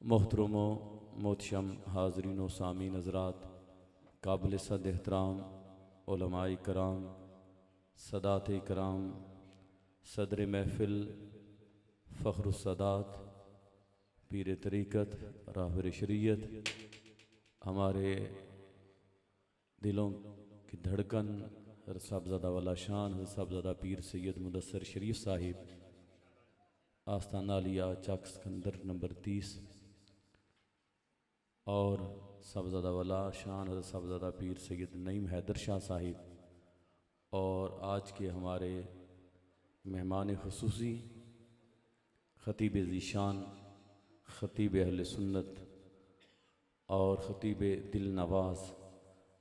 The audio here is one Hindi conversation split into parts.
मोहतरमो मोहतशम हाज़रीन व सामीन हज़रात, काबिल सद एहतराम उलमाए कराम, सदात कराम, सदर महफ़िल फ़ख्रुस्सदात, पीर तरीक़त, राहबर शरीयत, हमारे दिलों की धड़कन साहबज़ादा वाला शान साहबज़ादा पीर सैयद मुदस्सर शरीफ साहिब, आस्ताना लिया चक सिकंदर नंबर 30, और साहबज़ादा वाला शान साहबज़ादा पीर सैयद नईम हैदर शाह साहिब, और आज के हमारे मेहमान खुसूसी ख़तीब ज़ीशान, ख़तीब अहले सुन्नत और ख़तीब दिल नवाज़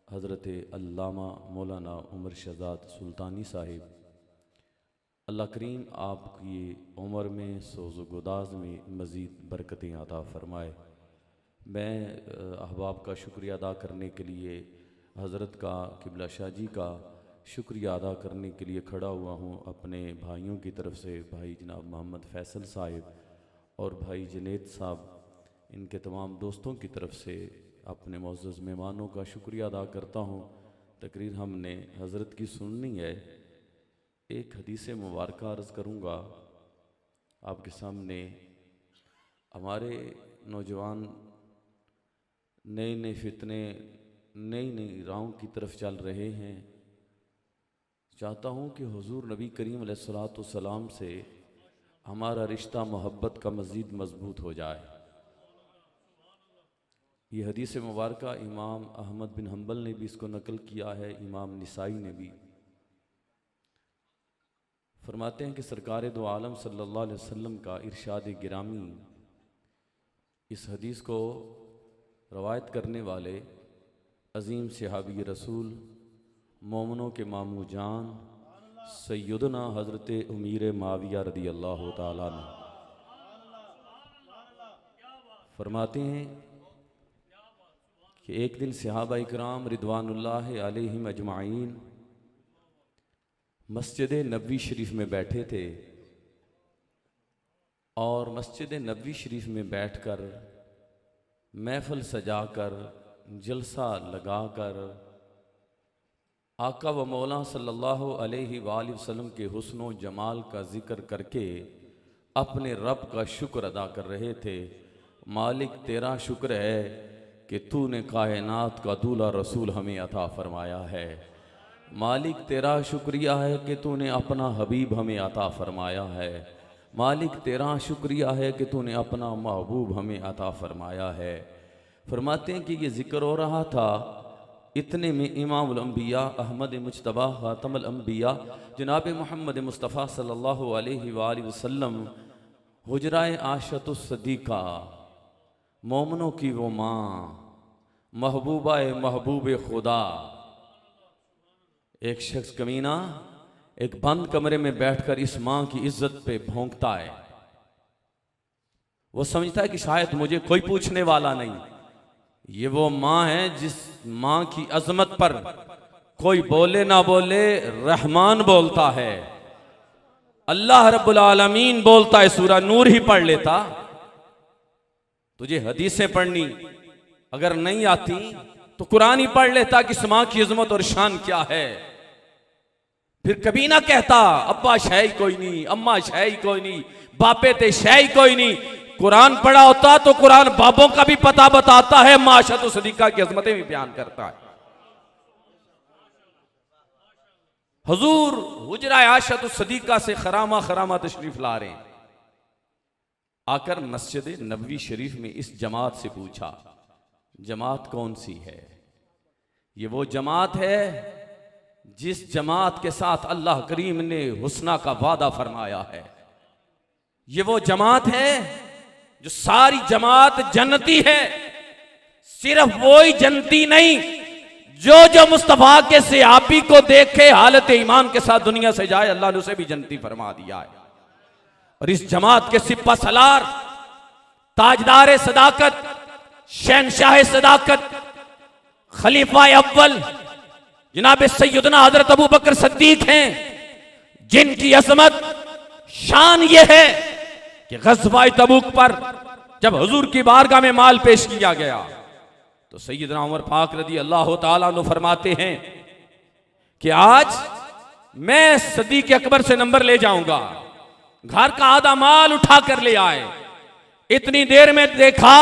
हज़रत अल्लामा मौलाना उमर शहज़ाद सुल्तानी साहिब, अल्लाह करीम आपकी उम्र में सोज़ गुदाज में मज़ीद बरकतें अता फ़रमाए। मैं अहबाब का शुक्रिया अदा करने के लिए, हज़रत का, किबला शाह जी का शुक्रिया अदा करने के लिए खड़ा हुआ हूँ। अपने भाइयों की तरफ से भाई जनाब मोहम्मद फ़ैसल साहिब और भाई जुनैद साहब, इनके तमाम दोस्तों की तरफ से अपने मुअज़्ज़ज़ मेहमानों का शुक्रिया अदा करता हूँ। तकरीर हमने हज़रत की सुननी है। एक हदीस मुबारक अर्ज़ करूँगा आपके सामने। हमारे नौजवान नए नए फितने, नई नई राहों की तरफ चल रहे हैं। चाहता हूँ कि हुज़ूर नबी करीम अलैहिस्सलातु वस्सलाम से हमारा रिश्ता मोहब्बत का मज़ीद मज़बूत हो जाए। ये हदीस मुबारक इमाम अहमद बिन हम्बल ने भी इसको नकल किया है, इमाम निसाई ने भी। फरमाते हैं कि सरकार दो आलम सल्लल्लाहु अलैहि वसल्लम का इरशाद गिरामी, इस हदीस को रवायत करने वाले अज़ीम सहाबी रसूल, मोमनों के मामू जान सैयदना हज़रत उमीर माविया रदी अल्लाह ताला अन्हु फरमाते हैं कि एक दिन सहाबा इकराम रिदवानुल्लाह अलैहिम अजमाइन मस्जिद नबवी शरीफ में बैठे थे, और मस्जिद नबवी शरीफ में बैठकर महफिल सजाकर, जलसा लगाकर आका व मौला सल्लल्लाहु अलैहि वसल्लम के हुस्न व जमाल का ज़िक्र करके अपने रब का शुक्र अदा कर रहे थे। मालिक तेरा शुक्र है कि तूने कायनात का दूल्हा रसूल हमें अता फरमाया है। मालिक तेरा शुक्रिया है कि तूने अपना हबीब हमें अता फरमाया है। मालिक तेरा शुक्रिया है कि तूने अपना महबूब हमें अता फरमाया है। फरमाते हैं कि ये ज़िक्र हो रहा था, इतने में इमामुल अंबिया अहमद मुज्तबा खातमुल अंबिया जनाब मोहम्मद मुस्तफ़ा सल्लल्लाहु अलैहि वसल्लम हुजराए आशतुस सदीक़ा, मोमनों की वो माँ, महबूबा महबूब खुदा, एक शख्स कमीना एक बंद कमरे में बैठकर इस माँ की इज्जत पे भौंकता है। वो समझता है कि शायद मुझे कोई पूछने वाला नहीं। ये वो माँ है जिस माँ की अजमत पर कोई बोले ना बोले, रहमान बोलता है, अल्लाह रब्बुल आलमीन बोलता है। सूरा नूर ही पढ़ लेता। तुझे हदीसें पढ़नी अगर नहीं आती तो कुरान ही पढ़ लेता कि इस माँ की अजमत और शान क्या है। फिर कभी ना कहता अब्बा शह कोई नहीं, अम्मा शह कोई नहीं, बापे ते शह कोई नहीं। कुरान पढ़ा होता तो कुरान बाबों का भी पता बताता है, माशत सदीका की अजमतें भी बयान करता है। हुजूर हुजरा आशत सदीका से खरामा खरामा तशरीफ ला रहे हैं। आकर मस्जिद नबवी शरीफ में इस जमात से पूछा, जमात कौन सी है? ये वो जमात है जिस जमात के साथ अल्लाह करीम ने हुस्ना का वादा फरमाया है। ये वो जमात है जो सारी जमात जन्नती है। सिर्फ वो ही जन्नती नहीं, जो मुस्तफा के सहाबी को देखे हालत ईमान के साथ दुनिया से जाए, अल्लाह ने उसे भी जन्नती फरमा दिया है। और इस जमात के सिपा सलार, ताजदार सदाकत, शहनशाह सदाकत, खलीफा अव्वल जनाब सैयदना हजरत अबू बकर सिद्दीक हैं, जिनकी अजमत शान ये है कि ग़ज़वा तबूक पर जब हुजूर की बारगाह में माल पेश किया गया तो सैयदना उमर पाक रज़ी अल्लाह ताला अन्हु फरमाते हैं कि आज मैं सदीक़ अकबर से नंबर ले जाऊंगा, घर का आधा माल उठा कर ले आए। इतनी देर में देखा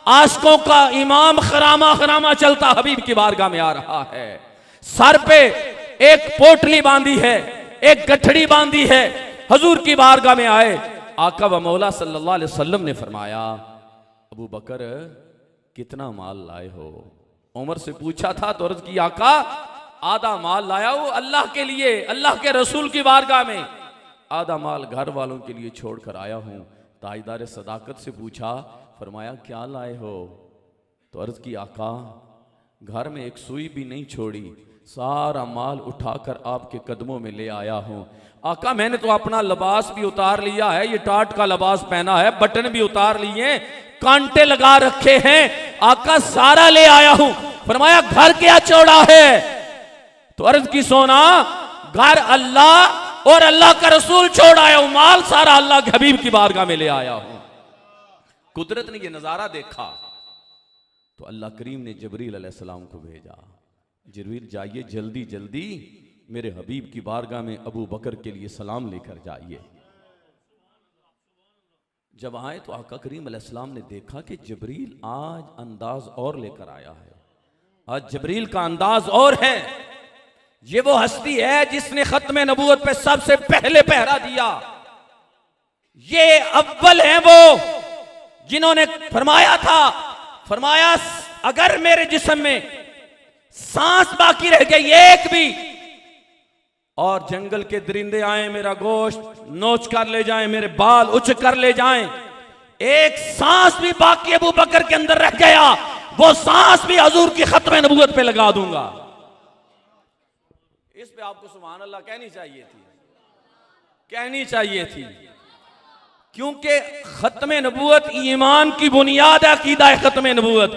आशिकों का इमाम खरामा खरामा चलता हबीब की बारगाह में आ रहा है। सर पे एक पोटली बांधी है, एक गठड़ी बांधी है। हुजूर की बारगाह में आए। आका व मौला सल्लल्लाहु अलैहि वसल्लम ने फरमाया, अबू बकर कितना माल लाए हो? उमर से पूछा था तो अर्ज की, आका आधा माल लाया हूं अल्लाह के लिए, अल्लाह के रसूल की बारगाह में। आधा माल घर वालों के लिए छोड़ कर आया हूं। ताजदार सदाकत से पूछा, फरमाया क्या लाए हो? तो अर्ज की, आका घर में एक सुई भी नहीं छोड़ी, सारा माल उठाकर आपके कदमों में ले आया हूं। आका मैंने तो अपना लिबास भी उतार लिया है, ये टाट का लिबास पहना है, बटन भी उतार लिए, कांटे लगा रखे हैं, आका सारा ले आया हूं। फरमाया घर क्या छोड़ा है? तो अर्ज की, सोना घर अल्लाह और अल्लाह का रसूल छोड़ आया हूं, माल सारा अल्लाह के हबीब की बारगाह में ले आया हूं। कुदरत ने यह नजारा देखा तो अल्लाह करीम ने जबरील अलैहिस्सलाम को भेजा, जबरील जाइए जल्दी जल्दी मेरे हबीब की बारगाह में अबू बकर के लिए सलाम लेकर जाइए। जब आए तो आका करीम अलैहिस्सलाम ने देखा कि जबरील आज अंदाज और लेकर आया है, आज जबरील का अंदाज और है। ये वो हस्ती है जिसने खत्म नबूवत पे सबसे पहले पहरा दिया। ये अव्वल है वो जिन्होंने फरमाया था, फरमाया अगर मेरे जिस्म में सांस बाकी रह गई एक भी, और जंगल के दरिंदे आए मेरा गोश्त नोच कर ले जाएं, मेरे बाल उच कर ले जाएं, एक सांस भी बाकी अबू बकर के अंदर रह गया, वो सांस भी हुजूर की खत्म नबूवत पे लगा दूंगा। इस पे आपको सुभान अल्लाह कहनी चाहिए थी, कहनी चाहिए थी, क्योंकि खत्म नबूवत ईमान की बुनियाद है, अकीदा है खत्म नबूवत।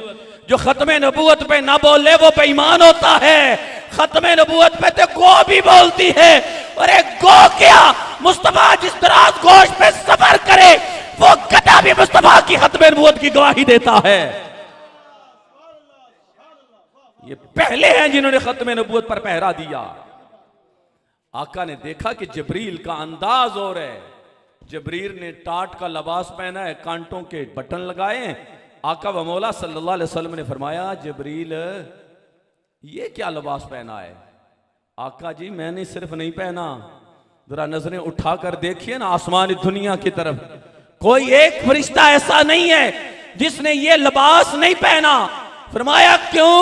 जो खत्म नबूवत पे ना बोले वो बेईमान होता है। खत्म नबूवत पे तो गो भी बोलती है, और एक गो क्या, मुस्तफा जिस दराज गोश्त पे सफर करे वो गधा भी मुस्तफा की खत्म नबूवत की गवाही देता है। ये पहले हैं जिन्होंने खत्म नबूवत पर पहरा दिया। आका ने देखा कि जबरील का अंदाज और है। जबरील ने टाट का लिबास पहना है, कांटों के बटन लगाए हैं। आका व मौला सल्लल्लाहु अलैहि वसल्लम ने फरमाया, जबरील ये क्या लिबास पहना है? आका जी मैंने सिर्फ नहीं पहना, जरा नजरें उठाकर देखिए ना आसमान दुनिया की तरफ, कोई एक फरिश्ता ऐसा नहीं है जिसने ये लिबास नहीं पहना। फरमाया क्यों?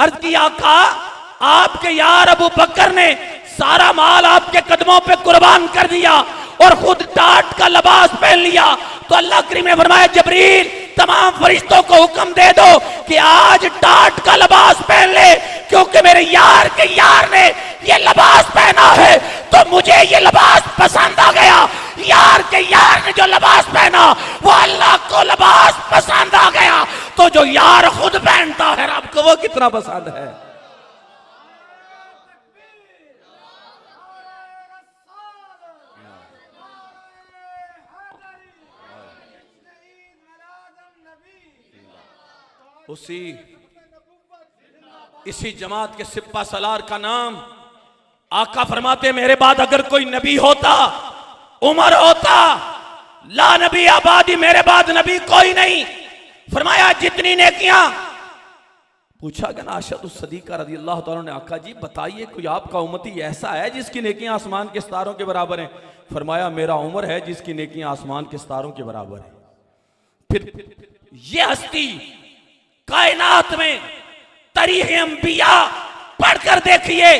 अर्ज की, आका आपके यार अबू बकर ने सारा माल आपके कदमों पे कुर्बान कर दिया और खुद टाट का लिबास पहन लिया। तो अल्लाह करीम ने फरमाया, जबरील तमाम फरिश्तों को हुक्म दे दो कि आज टाट का लिबास पहन ले, क्योंकि मेरे यार के यार ने ये लिबास पहना है तो मुझे ये लिबास पसंद आ गया। यार के यार ने जो लिबास पहना वो अल्लाह को लिबास पसंद आ गया, तो जो यार खुद पहनता है रब को वो कितना पसंद है। इसी जमात के सिप्पा सलार का नाम आका फरमाते, मेरे बाद अगर कोई नबी होता उमर होता, ला नबी आबादी, मेरे बाद नबी कोई नहीं। फरमाया जितनी नेकियां, पूछा गया ना आशद सदीका रज़ी अल्लाह तआला ने, आका जी बताइए कोई आपका उम्मती ऐसा है जिसकी नेकियां आसमान के सितारों के बराबर हैं? फरमाया मेरा उमर है जिसकी नेकियां आसमान के सितारों के बराबर है। फिर ये हस्ती कायनात में तारीख़ अंबिया पढ़कर देखिए,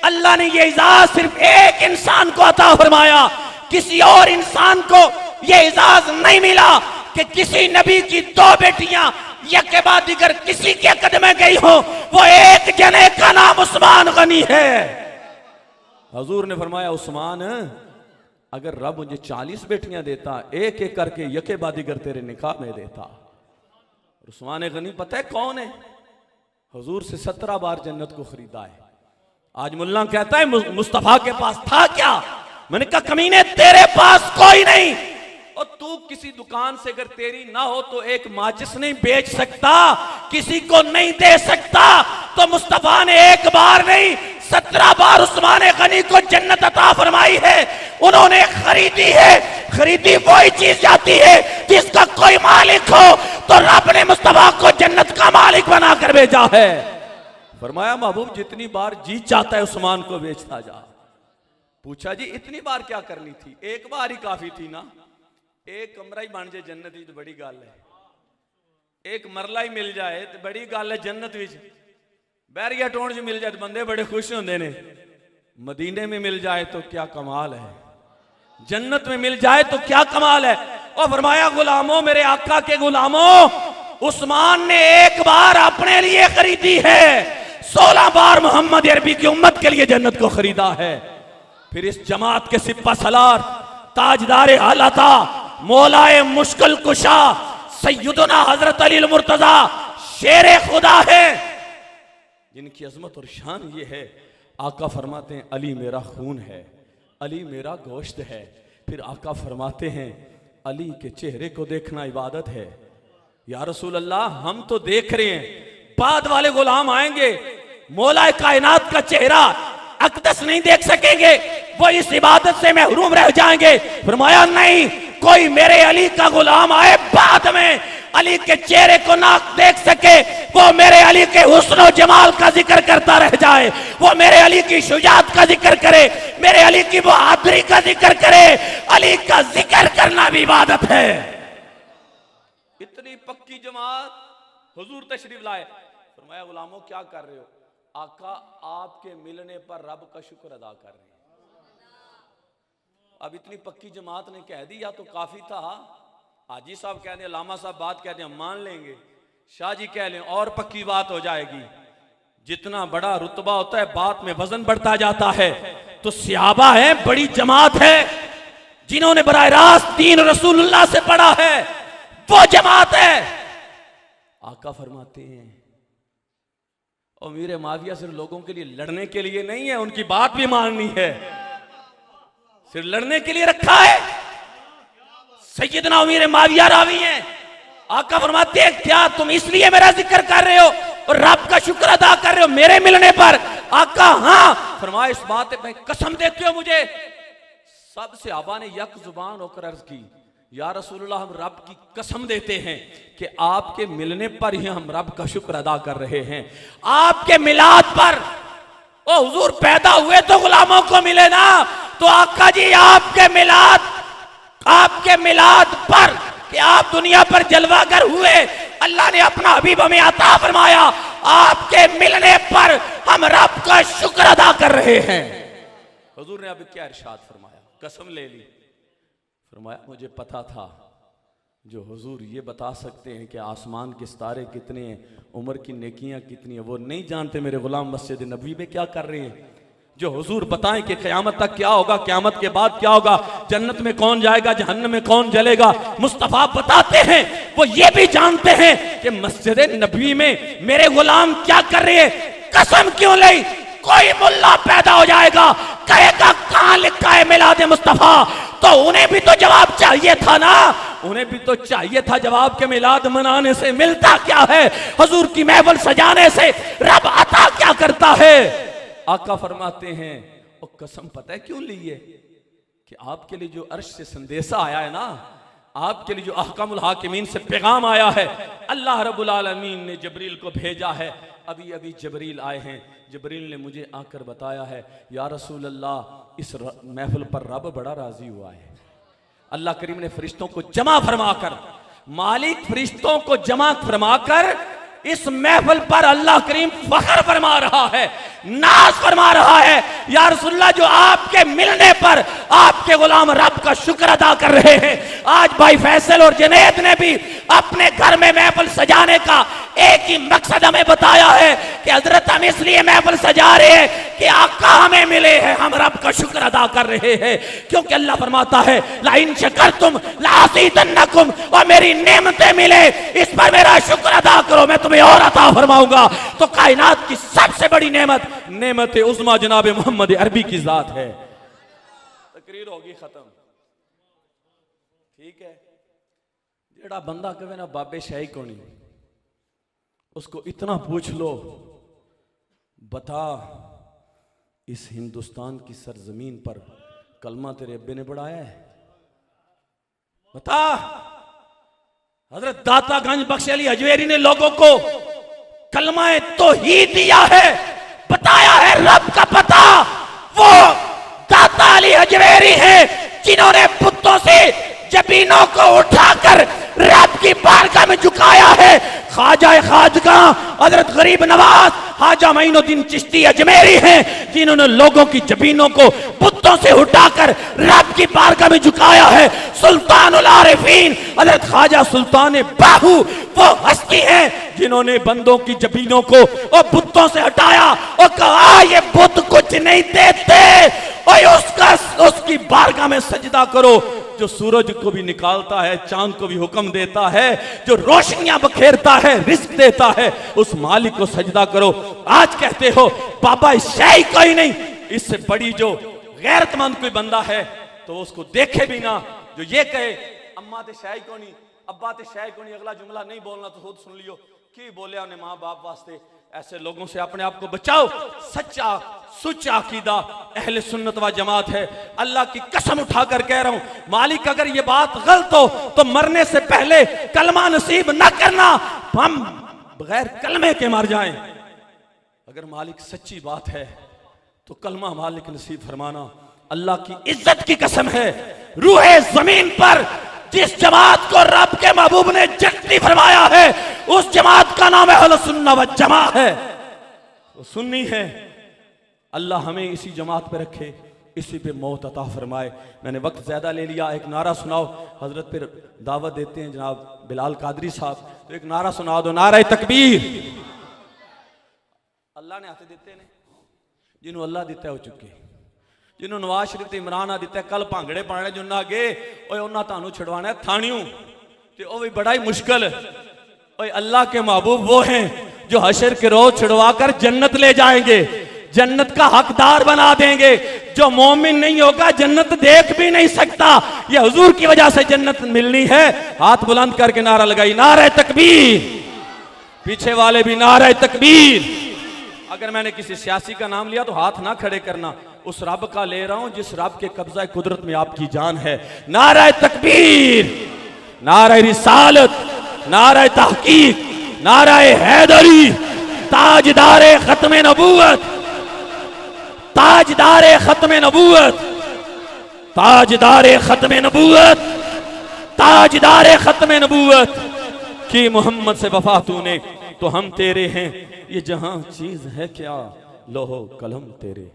अल्लाह ने ये इजाज़ सिर्फ एक इंसान को अता फरमाया, किसी और इंसान को ये इजाज़ नहीं मिला कि किसी नबी की दो बेटियां एक के बाद दिगर किसी के कदम गई हो। वो एक जने का नाम उस्मान गनी है। हुजूर ने फरमाया, उस्मान अगर रब मुझे 40 बेटियां देता, एक एक करके यके बाद दिगर तेरे निकाह में देता। उस्मान गनी पता है कौन है? हुजूर से 17 बार जन्नत को खरीदा है। आज मुल्ला कहता है मुस्तफा के पास था क्या? मैंने कहा कमीने तेरे पास कोई नहीं, और तू किसी दुकान से अगर तेरी ना हो तो एक माचिस नहीं बेच सकता, किसी को नहीं दे सकता। तो मुस्तफा ने एक बार नहीं 17 बार उस्मान गनी को जन्नत अता फरमाई है। उन्होंने खरीदी है, खरीदी वही चीज जाती है जिसका कोई मालिक हो, तो रब ने मुस्तफा को जन्नत का मालिक बनाकर भेजा है। फरमाया महबूब जितनी बार जी चाहता है उस्मान को बेचता जा। पूछा जी इतनी बार क्या करनी थी, एक बार ही काफी थी ना। एक कमरा ही बन जाए जन्नत तो बड़ी गल है, एक मरला ही मिल जाए तो बड़ी गल है जन्नत विच। बैरिया टोन च मिल जाए तो बंदे बड़े खुश होंगे ने, मदीने में मिल जाए तो क्या कमाल है, जन्नत में मिल जाए तो क्या कमाल है। और फरमाया गुलामों, मेरे आका के गुलामों, उस्मान ने एक बार अपने लिए खरीदी है, 16 बार मोहम्मद अरबी की उम्मत के लिए जन्नत को खरीदा है। फिर इस जमात के सिपा सलार, ताजदार हालाता, मौलाए मुश्किल कुशा सैयदना हजरत अली मुर्तजा शेरे खुदा है, जिनकी अजमत और शान ये है। आका फरमाते हैं अली मेरा खून है, अली मेरा गोश्त है। फिर आका फरमाते हैं अली के चेहरे को देखना इबादत है। या रसूल अल्लाह, हम तो देख रहे हैं, बाद वाले गुलाम आएंगे, मौला कायनात का चेहरा अकदस नहीं देख सकेंगे, वो इस इबादत से महरूम रह जाएंगे। फरमाया नहीं, कोई मेरे अली का गुलाम आए बाद में अली के चेहरे को ना देख सके, वो मेरे अली के हुस्न और जमाल का जिक्र करता रह जाए, वो मेरे अली की शुजात का जिक्र करे, मेरे अली की बहादुरी का जिक्र करे। अली का जिक्र करना भी इबादत है। इतनी पक्की जमात हुजूर तशरीफ लाए। फरमाया गुलामों क्या कर रहे हो? आका आपके मिलने पर रब का शुक्र अदा कर रहे हैं। अब इतनी पक्की जमात ने कह दी या तो काफी था। हाजी साहब कह दें, लामा साहब बात कह दें, हम मान लेंगे, शाह जी कह लें और पक्की बात हो जाएगी। जितना बड़ा रुतबा होता है बात में वजन बढ़ता जाता है। तो सहाबा है, बड़ी जमात है, जिन्होंने बराह रास्त दीन रसूलुल्लाह से पढ़ा है, वो जमात है। आका फरमाते हैं और अमीर माविया सिर्फ लोगों के लिए लड़ने के लिए नहीं है, उनकी बात भी माननी है, सिर्फ लड़ने के लिए रखा है। सैयदना अमीर माविया रावी हैं। आका फरमाते हैं क्या तुम इसलिए मेरा जिक्र कर रहे हो और रब का शुक्र अदा कर रहे हो मेरे मिलने पर? आका हाँ। फरमाया इस बात पे कसम देते हो मुझे? सब सहाबा ने यक जुबान होकर अर्ज की, या रसूलुल्लाह, हम रब की कसम देते हैं कि आपके मिलने पर ही हम रब का शुक्र अदा कर रहे हैं। आपके मिलाद पर, ओ हुजूर पैदा हुए तो गुलामों को मिले ना, तो आका जी आपके मिलाद पर कि आप दुनिया पर जलवागर हुए, अल्लाह ने अपना हबीब हमें अता फरमाया, आपके मिलने पर हम रब का शुक्र अदा कर रहे हैं। हुजूर ने अभी क्या इरशाद फरमाया, कसम ले ली। फरमाया मुझे पता था जो हुजूर ये बता सकते हैं कि आसमान के सितारे कितने हैं, उम्र की नेकियां कितनी हैं, वो नहीं जानते मेरे गुलाम मस्जिद नबवी में क्या कर रहे हैं। जो हुजूर बताएं कि क़यामत तक क्या होगा, क़यामत के बाद क्या होगा, जन्नत में कौन जाएगा, जहन्नम में कौन जलेगा, मुस्तफ़ा बताते हैं। वो ये भी जानते हैं कि मस्जिद नबवी में मेरे गुलाम क्या कर रहे हैं। कसम क्यों ली? कोई मुल्ला पैदा हो जाएगा, कहेगा कहां लिखा है मिलाद मुस्तफ़ा, तो उन्हें भी तो जवाब चाहिए था ना, उन्हें भी तो चाहिए था जवाब के मिलाद मनाने से मिलता क्या है, हुजूर की महफिल सजाने से रब अता क्या करता है। आका फरमाते हैं और कसम पता है क्यों ली है कि आपके लिए जो अर्श से संदेशा आया है ना, आपके लिए जो अहकामुल हाकिमीन से पैगाम आया है, अल्लाह रब्बुल आलमीन ने जबरील को भेजा है। अभी अभी जबरील आए हैं, जबरील ने मुझे आकर बताया है, या रसूल अल्लाह, इस महफिल पर रब बड़ा राजी हुआ है। अल्लाह करीम ने फरिश्तों को जमा फरमाकर, मालिक फरिश्तों को जमा फरमाकर इस महफिल पर अल्लाह करीम फख्र फरमा रहा है, नाज फरमा रहा है, या रसूलुल्लाह, जो आपके मिलने पर आपके गुलाम रब का शुक्र अदा कर रहे हैं। आज भाई फैसल और जुनैद ने भी अपने घर में महफिल सजाने का एक ही मकसद हमें बताया है कि हजरत हम इसलिए महफिल सजा रहे हैं कि आका हमें मिले हैं, हम रब का शुक्र अदा कर रहे हैं। क्योंकि अल्लाह फरमाता है लाइन शकरतुम लाज़ीदन्नकुम, और मेरी नेमतें मिले इस पर मेरा शुक्र अदा करो, मैं तुम्हें और अता फरमाऊंगा। तो कायनात की सबसे बड़ी नेमत उज़्मा जनाब मोहम्मद अरबी की जात है। तकरीर होगी खत्म, ठीक है। जेड़ा बंदा कहे ना बाबे शाही को नहीं, उसको इतना पूछ लो, बता इस हिंदुस्तान की सरजमीन पर कलमा तेरे अब्बे ने पढ़ाया है? बता। हजरत दाता गंज बख्श अली हजवेरी ने लोगों को कलमा तो ही दिया है, बताया है रब का पता। वो दाता अली हजवेरी है जिन्होंने बुतों से जबीनों को उठाकर रब की बारगाह में झुकाया है। ख्वाजा खाजगा हजरत गरीब नवाज हाजा मोइनुद्दीन चिश्ती अजमेरी हैं जिन्होंने लोगों की जबीनों को बुतों से उठाकर रब की बारगाह में झुकाया है। सुल्तानुल आरिफीन हजरत ख्वाजा सुल्तान बाहू वो हस्ती हैं जिन्होंने बंदों की जबीनों को और बुतों से हटाया और कहा ये बुत कुछ नहीं देते और उसकी बारगाह में सजदा करो। जो सूरज को भी निकालता है, चांद को भी हुक्म देता है, जो रोशनियां बखेरता है, रिस्क देता है, उस मालिक को सजदा करो। आज कहते हो बाबा शाही कोई नहीं, इससे बड़ी जो गैरतमंद कोई बंदा है तो उसको देखे भी ना, जो ये कहे अम्मा ते शाही को नहीं, अब्बा ते शाही को नहीं, अगला जुमला नहीं बोलना तो खुद सुन लियो की बोलिया ने माँ बाप वास्ते। ऐसे लोगों से अपने आप को बचाओ। सच्चा सुच्चा अकीदा अहले सुन्नत व जमात है। अल्लाह की कसम उठाकर कह रहा हूं, मालिक अगर ये बात गलत हो तो मरने से पहले कलमा नसीब न करना, हम बगैर कलमे के मर जाएं। अगर मालिक सच्ची बात है तो कलमा मालिक नसीब फरमाना। अल्लाह की इज्जत की कसम है, रूहे जमीन पर जिस जमात को रब के महबूब ने जन्नती फरमाया है उस जमात का नाम अहले सुन्नत व जमा है, वो सुन्नी है। अल्लाह हमें इसी जमात पे रखे, इसी पे मौत अता फरमाए। मैंने वक्त ज्यादा ले लिया, एक नारा सुनाओ। हजरत फिर दावत देते हैं जनाब बिलाल कादरी साहब, तो एक नारा सुना दो, नारा तकबीर। अल्लाह ने हाथ दिते ने, जिन्होंने अल्लाह दिता है हो चुके, जिन्होंने नवाज शरीफ ते इमरान आ दिता है, कल भांगड़े पाने जो ना अगे उन्हें थानू छुड़वाना है थानियों, तो वह भी बड़ा ही मुश्किल। अल्लाह के महबूब वो हैं जो हशर के रोज छुड़वा कर जन्नत ले जाएंगे, जन्नत का हकदार बना देंगे। जो मोमिन नहीं होगा जन्नत देख भी नहीं सकता, ये हुजूर की वजह से जन्नत मिलनी है। हाथ बुलंद करके नारा लगाई, नारा तकबीर। पीछे वाले भी नारा तकबीर। अगर मैंने किसी सियासी का नाम लिया तो हाथ ना खड़े करना, उस रब का ले रहा हूं जिस रब के कब्जा कुदरत में आपकी जान है। नारा तकबीर, नारा रिसालत, नारा तहकीक, नारा हैदरी, ताजदारे खत्म नबूवत, ताजदारे खत्म नबूवत, ताजदारे खत्म नबूवत, ताजदारे खत्म नबूवत की मोहम्मद से वफा तूने तो हम तेरे हैं। ये जहां चीज है क्या, लोहो कलम तेरे।